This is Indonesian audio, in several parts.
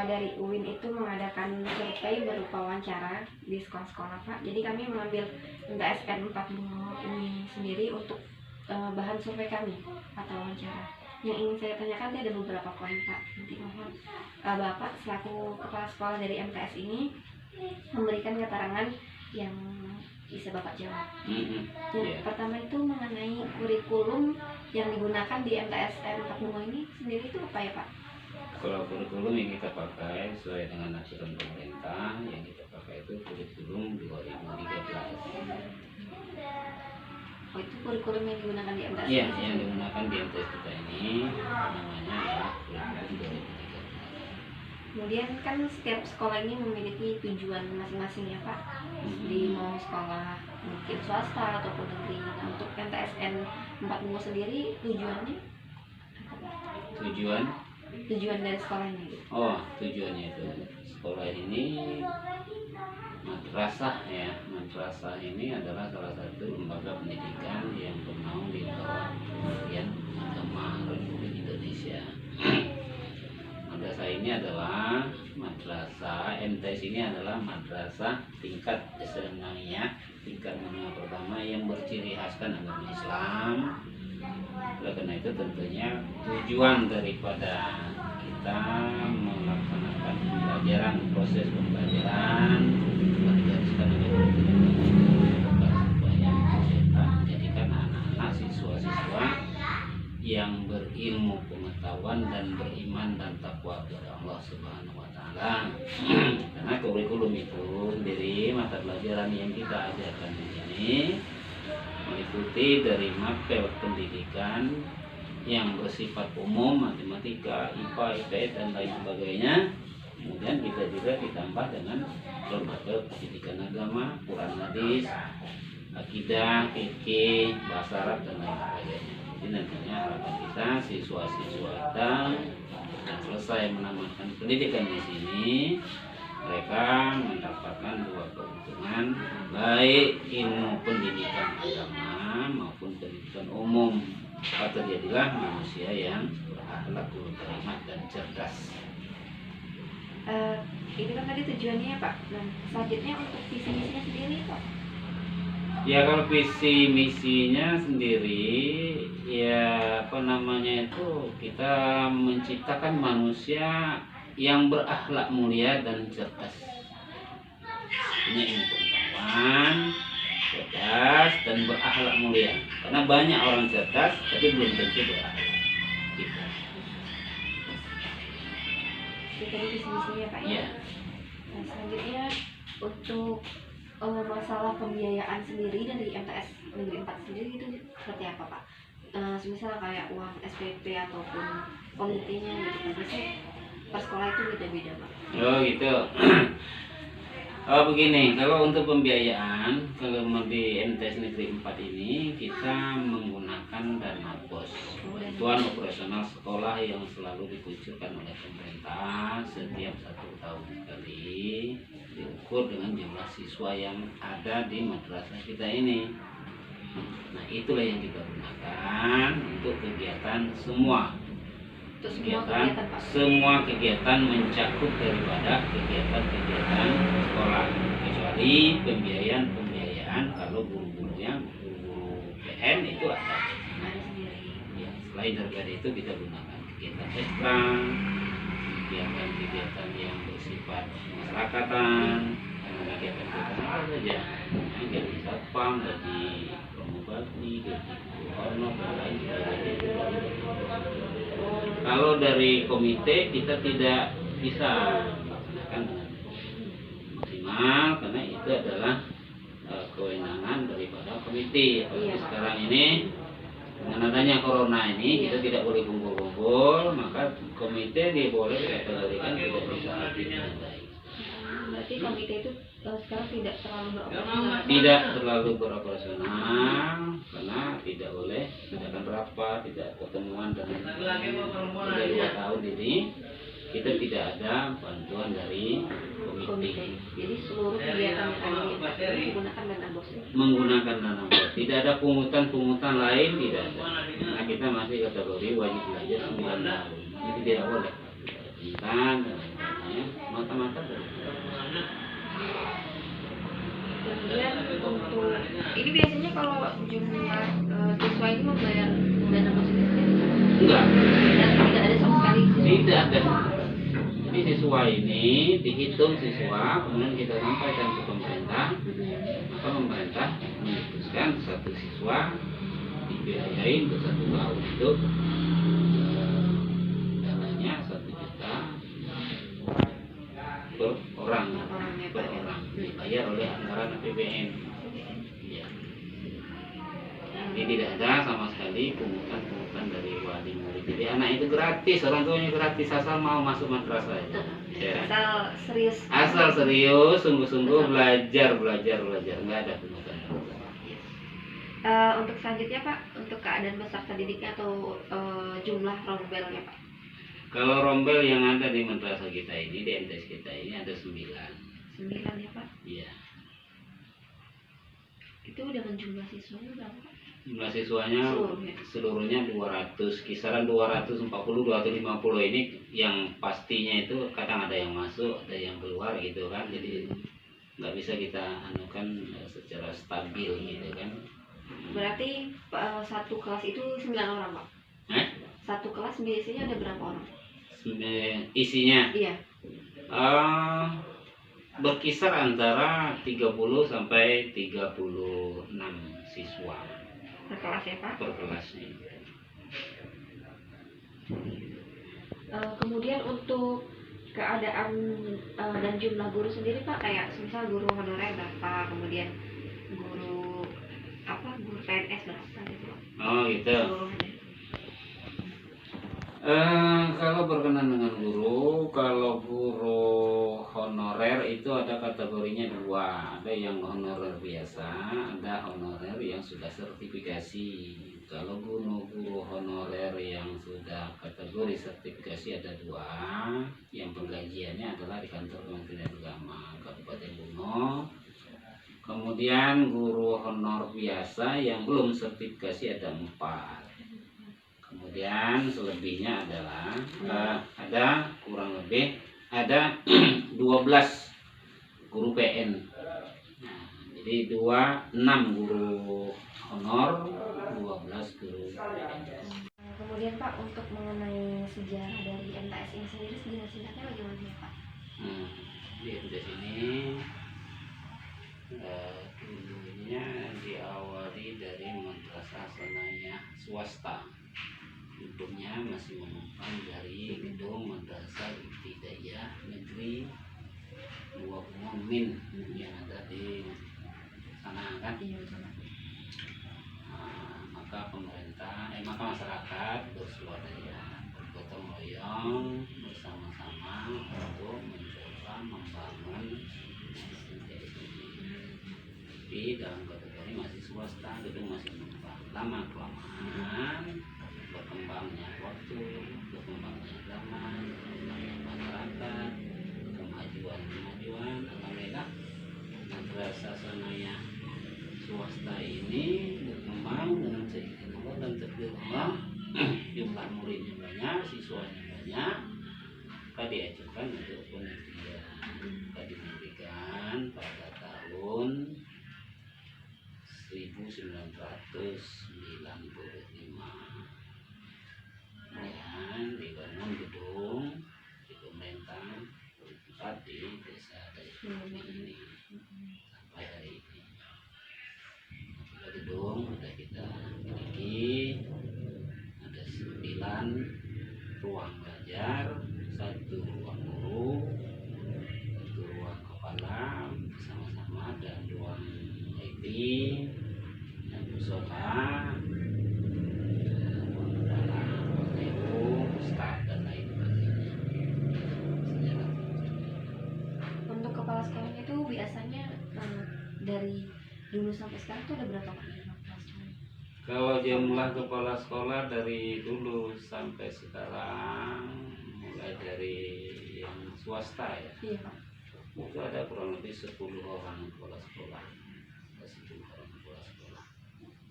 dari UIN itu mengadakan survei berupa wawancara di sekolah-sekolah Pak. Jadi kami mengambil MTSN 40 ini sendiri untuk bahan survei kami atau wawancara. Yang ingin saya tanyakan ada beberapa poin Pak. Nanti mohon Bapak selaku kepala sekolah dari MTS ini memberikan keterangan yang bisa Bapak jawab. Yang pertama itu mengenai kurikulum yang digunakan di MTSN 40 ini sendiri itu apa ya Pak? Kalau kurikulum yang kita pakai sesuai dengan aturan pemerintah, yang kita pakai itu kurikulum 2013. Oh, itu kurikulum yang digunakan di MTS? Iya, yang digunakan di MTS kita ini namanya adalah kurikulum 2013. Kemudian kan setiap sekolah ini memiliki tujuan masing-masing ya Pak. Di mau sekolah mungkin swasta ataupun negeri. Nah, untuk MTSN 40 sendiri tujuannya apa? Tujuan dari sekolah ini gitu. Oh, tujuannya itu sekolah ini madrasah ya. Madrasah ini adalah salah satu lembaga pendidikan yang bernaung di bawah Kementerian Agama Republik Indonesia. Madrasah ini adalah madrasah MTS ini adalah madrasah tingkat Islamiyah, tingkat menengah pertama yang berciri khaskan agama Islam. Oleh karena itu tentunya tujuan daripada kita melaksanakan pembelajaran, proses pembelajaran bergariskan dengan supaya kita menjadikan anak-anak siswa-siswa yang berilmu pengetahuan dan beriman dan takwa kepada Allah Subhanahu wa taala. Karena kurikulum itu sendiri, mata pelajaran yang kita ajarkan di sini meliputi dari materi pendidikan yang bersifat umum, matematika, IPA, IPS dan lain sebagainya. Kemudian kita juga ditambah dengan lembaga pendidikan agama, Quran hadis, akidah, fikih, bahasa Arab dan lain sebagainya. Jadi nantinya harapan kita siswa-siswa kita yang selesai menamatkan pendidikan di sini, mereka mendapatkan dua keuntungan, baik ilmu pendidikan agama maupun pendidikan umum. Maka terjadilah manusia yang berakhlak, karimah dan cerdas. Itu kan tadi tujuannya Pak. Nah, selanjutnya untuk visi misinya sendiri Pak. Ya kalau visi misinya sendiri ya apa namanya itu kita menciptakan manusia yang berakhlak mulia dan cerdas. Ini ilmu pengetahuan, cerdas dan berakhlak mulia. Karena banyak orang cerdas tapi belum tentu berakhlak. Gitu. Itu tadi visi misinya Pak ya. Nah, selanjutnya untuk masalah pembiayaan sendiri dari MTS Negeri 4 sendiri itu seperti apa Pak? Misalnya kayak uang SPP ataupun komitenya gitu. Biasanya per sekolah itu beda-beda Pak. Oh gitu. Oh begini, kalau untuk pembiayaan kalau di MTS Negeri 4 ini kita menggunakan dana BOS, bantuan operasional sekolah yang selalu dikucurkan oleh pemerintah setiap 1 tahun sekali, diukur dengan jumlah siswa yang ada di madrasah kita ini. Nah itulah yang kita gunakan untuk kegiatan semua. Semua kegiatan mencakup daripada kegiatan sekolah, kecuali pembiayaan kalau guru-gurunya guru PN itu ada. Ya, selain daripada itu kita gunakan kegiatan ekstra, kegiatan yang bersifat masyarakatan, kegiatan apa saja, gaji satpam, gaji promobati, gaji honor dan lain sebagainya. Kalau dari komite kita tidak bisa melaksanakan maksimal karena itu adalah kewenangan daripada komite. Apalagi sekarang ini dengan adanya corona ini kita tidak boleh kumpul-kumpul, maka komite boleh dikategorikan tidak bisa dengan baik. Berarti komite itu sekarang tidak terlalu beroperasional? Tidak terlalu beroperasional karena tidak boleh adakan rapat, tidak ketemuan dan sudah 2 tahun ini kita tidak ada bantuan dari komite. Jadi seluruh kegiatan yang ada menggunakan dana BOS. Menggunakan dana BOS. Tidak ada pungutan lain, tidak ada. Nah kita masih kategori wajib belajar 9 tahun. Jadi tidak boleh. Pungutan dan lain-lain untuk ini biasanya kalau jumlah siswa ini membayar dana masuk sendiri? Enggak, Tidak ada sama sekali. tidak ada. Jadi siswa ini dihitung siswa, kemudian kita sampaikan ke pemerintah, maka pemerintah memutuskan satu siswa dibiayain untuk 1 tahun itu dananya 1 juta per orang, dibayar oleh anggaran APBN. Ya. Jadi tidak ada sama sekali pungutan dari wali murid. Jadi anak itu gratis, orang tuanya gratis asal mau masuk madrasah itu. Ya. Asal serius, sungguh-sungguh belajar, nggak ada pungutan. Untuk selanjutnya Pak, untuk keadaan peserta didiknya atau jumlah rombelnya Pak? Kalau rombel yang ada di madrasah kita ini, di MTS kita ini ada 9. 9 ya Pak? Iya. Itu dengan jumlah siswanya berapa Pak? Jumlah siswanya seluruhnya 200, kisaran 240, 250 ini yang pastinya itu kadang ada yang masuk, ada yang keluar gitu kan. Jadi nggak bisa kita anukan secara stabil gitu kan. Berarti satu kelas itu 9 orang Pak? Satu kelas biasanya ada berapa orang? Isinya? Iya. Berkisar antara 30 sampai 36 siswa Per kelas ya Pak? Per kelasnya. Kemudian untuk keadaan dan jumlah guru sendiri Pak, kayak misal guru honorer berapa, kemudian guru PNS berapa gitu Pak? Oh gitu. Kalau berkenan dengan guru, kalau guru honorer itu ada kategorinya 2. Ada yang honorer biasa, ada honorer yang sudah sertifikasi. Kalau guru honorer yang sudah kategori sertifikasi ada 2. Yang penggajiannya adalah di kantor Kementerian Agama Kabupaten Bungo. Kemudian guru honor biasa yang belum sertifikasi ada 4. Kemudian selebihnya adalah ada kurang lebih ada 12 guru PN. Nah, jadi 6 guru honor, 12 guru PN. Kemudian Pak, untuk mengenai sejarah dari MTS ini sendiri, singkatnya bagaimana ya Pak? Di MTS ini dulunya diawali dari madrasah sanawiyah swasta. Gedungnya masih menumpang dari gedung Madrasah Ibtidaiyah Negeri 2 Mumin yang ada di sana kan. Maka maka masyarakat berswadaya, bergotong royong bersama-sama untuk mencoba membangun MTS ini. Tapi dalam kategori masih swasta, gedung masih menumpang. Lama-kelamaan berkembangnya waktu, berkembangnya zaman, berkembangnya masyarakat, kemajuan, alhamdulillah madrasah sanawiyah swasta ini berkembang dengan seiring Allah dan takdir Allah. Jumlah muridnya banyak, siswanya banyak, maka diajukan untuk penelitian. Maka didirikan pada tahun 1995. Dan dibangun gedung di pemerintah tempat di desa Dayuh ini sampai hari ini. Gedung sudah kita miliki, ada 9 ruang belajar, 1 ruang guru, 1 ruang kepala bersama-sama, dan ruang IT dan musola, staff dan lain sebagainya. Untuk kepala sekolahnya itu biasanya dari dulu sampai sekarang itu ada berapa Pak? Kalau jumlah kepala sekolah dari dulu sampai sekarang, mulai dari yang swasta ya, iya Pak, itu ada kurang lebih 10 orang kepala sekolah. Ada 10 orang kepala sekolah.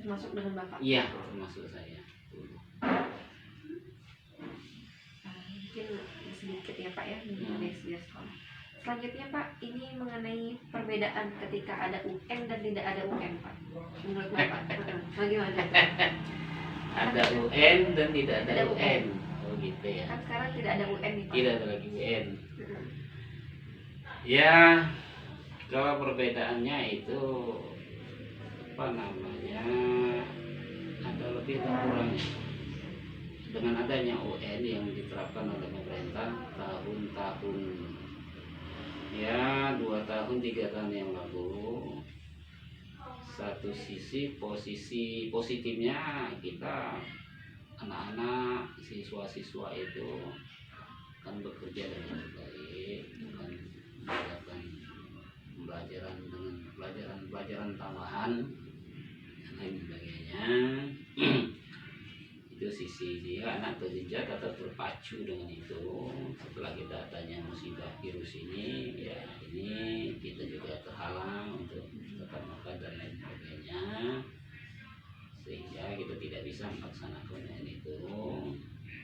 Termasuk dengan Bapak? Iya, termasuk saya. Mungkin sedikit ya Pak ya mengenai sejarah sekolah. selanjutnya Pak, ini mengenai perbedaan ketika ada UN dan tidak ada UN Pak. Menurut Bapak, bagaimana itu? Ada UN dan tidak ada Ada UN. Oh gitu ya. Kan sekarang tidak ada UN nih Pak. Tidak ada lagi UN. Ya, kalau perbedaannya itu apa namanya, ada lebih dan kurangnya. Dengan adanya UN yang diterapkan oleh pemerintah tahun-tahun ya 2 tahun 3 tahun yang lalu, satu sisi posisi positifnya kita anak-anak siswa-siswa itu kan bekerja dengan baik, dengan melakukan pelajaran tambahan dan lain sebagainya. Itu sisi dia anak terjejak atau terpacu dengan itu. Setelah kita tanya musibah virus ini, ya ini kita juga terhalang untuk tetap makan dan lain sebagainya, sehingga kita tidak bisa melaksanakan itu.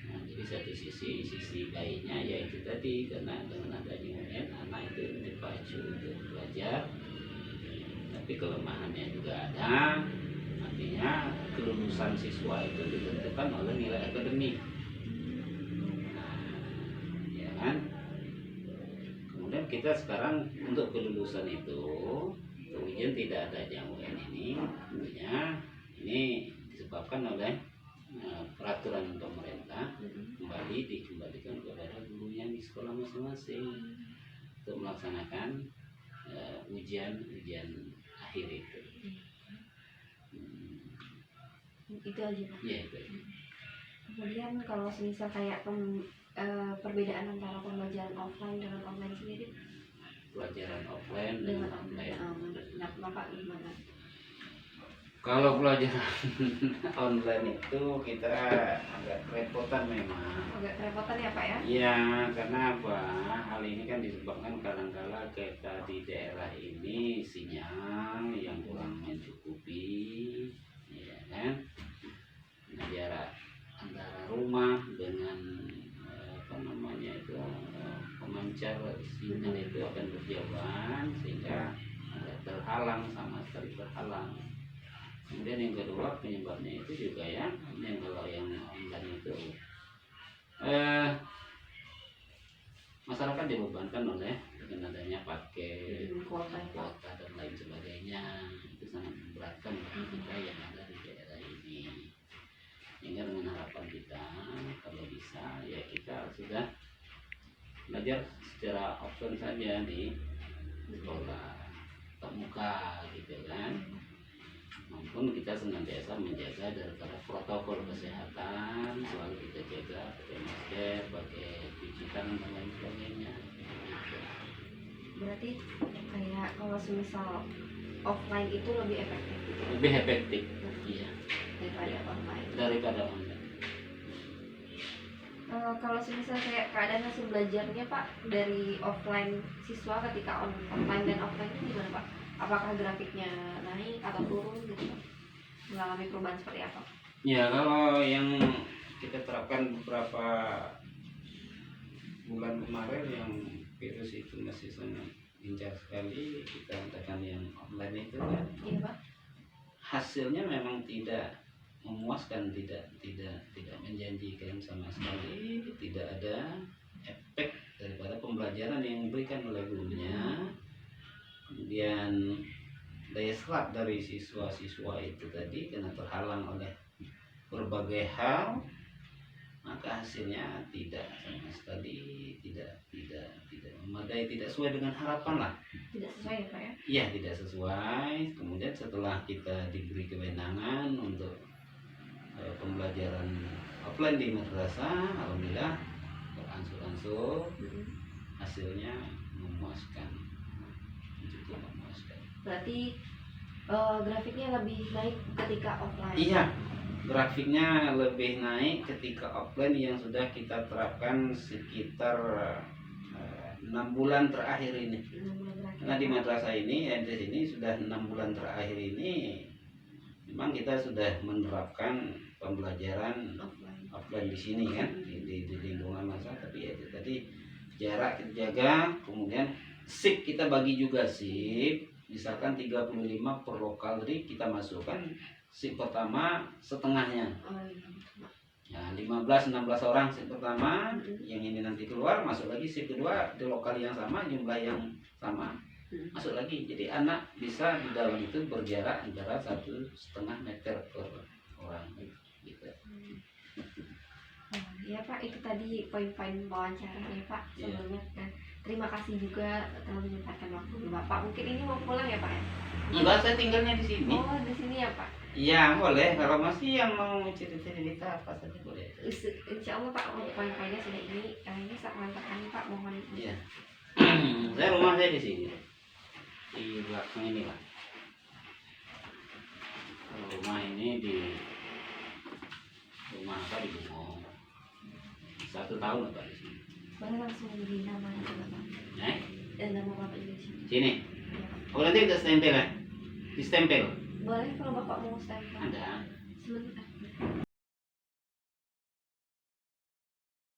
Nah, jadi satu sisi baiknya yaitu tadi, karena dengan adanya UN anak itu dipacu untuk belajar, tapi kelemahannya juga ada. Artinya kelulusan siswa itu ditentukan oleh nilai akademik. Nah, ya kan? Kemudian kita sekarang untuk kelulusan itu, ujian tidak ada yang UN ini, tentunya ini disebabkan oleh peraturan pemerintah dikembalikan kepada gurunya di sekolah masing-masing untuk melaksanakan ujian akhir itu. Itu aja Pak. Ya, itu. Kemudian kalau misal kayak perbedaan antara pembelajaran offline dengan online sendiri, Pelajaran offline dengan online. menurut Bapak gimana? Kalau pelajaran online itu kita agak kerepotan memang. Agak kerepotan ya Pak ya? Iya, karena apa? Hal ini kan disebabkan kadang-kala kita di daerah ini sinyal yang kurang mencukupi, ya kan? Nah, jarak antara rumah dengan pemancar sinyal itu akan berjauhan, sehingga agak terhalang, sama sekali terhalang. Kemudian yang kedua penyebabnya itu juga ya, yang kalau yang online itu masyarakat dibebankan oleh dengan adanya pakai kuota dan lain sebagainya. Itu sangat memberatkan bagi kita yang ada di daerah ini. Sehingga dengan harapan kita kalau bisa ya kita sudah belajar secara offline saja di sekolah tatap muka gitu kan, maupun kita senantiasa menjaga daripada protokol kesehatan, selalu kita jaga pakai masker, pakai cuci tangan dan lain sebagainya gitu. Berarti kayak kalau semisal offline itu lebih efektif gitu. Lebih efektif iya daripada online. Kalau semisal kayak keadaan hasil belajarnya Pak dari offline siswa ketika online dan offline itu gimana Pak? Apakah grafiknya naik atau turun gitu Pak? Mengalami perubahan seperti apa? Ya, kalau yang kita terapkan beberapa bulan kemarin yang virus itu masih sangat gencar sekali, kita katakan yang online itu kan, iya Pak, hasilnya memang tidak memuaskan, tidak menjanjikan sama sekali, tidak ada efek daripada pembelajaran yang diberikan oleh gurunya. Kemudian daya serap dari siswa-siswa itu tadi karena terhalang oleh berbagai hal, maka hasilnya tidak sama sekali tidak memadai, tidak sesuai dengan harapan lah. tidak sesuai ya Pak ya? Iya, tidak sesuai. Kemudian setelah kita diberi kewenangan untuk pembelajaran offline di madrasah, alhamdulillah berangsur-angsur hasilnya memuaskan, cukup memuaskan. Berarti grafiknya lebih naik ketika offline. Iya, grafiknya lebih naik ketika offline yang sudah kita terapkan sekitar 6 bulan terakhir ini. 6 bulan terakhir. Karena di madrasah ini, MTS ini sudah 6 bulan terakhir ini memang kita sudah menerapkan pembelajaran offline di sini kan, di lingkungan masa, tapi ya itu tadi jarak kita jaga, kemudian SIP kita bagi juga SIP. Misalkan 35 per lokal rig kita masukkan SIP pertama setengahnya. Oh iya. Ya, 15-16 orang SIP pertama, yang ini nanti keluar, masuk lagi SIP kedua di lokal yang sama, jumlah yang sama, masuk lagi. Jadi anak bisa di dalam itu berjarak antara 1,5 meter per orang. Gitu. Oh, iya Pak, itu tadi poin-poin wawancara ya Pak. Iya. Sebelumnya dan terima kasih juga telah menyempatkan waktu Bapak. Mungkin ini mau pulang ya Pak ya? Enggak, saya tinggalnya di sini. Oh, di sini ya Pak. Iya, boleh. Kalau masih yang mau cerita-cerita apa saja boleh. Insya Allah Pak, untuk poin-poinnya sudah ini. Ini saat mengantarkan Pak, mohon. Iya. Saya rumah saya di sini. Di belakang ini lah. Kalau rumah ini di rumah apa di Bungo. 1 tahun Pak di sini. Boleh langsung beri nama juga Pak. Nama Bapak juga di sini. Sini. Iya Pak. Oh, nanti kita stempel ya? Di stempel. Boleh kalau Bapak mau stempel. Ada. Sebentar.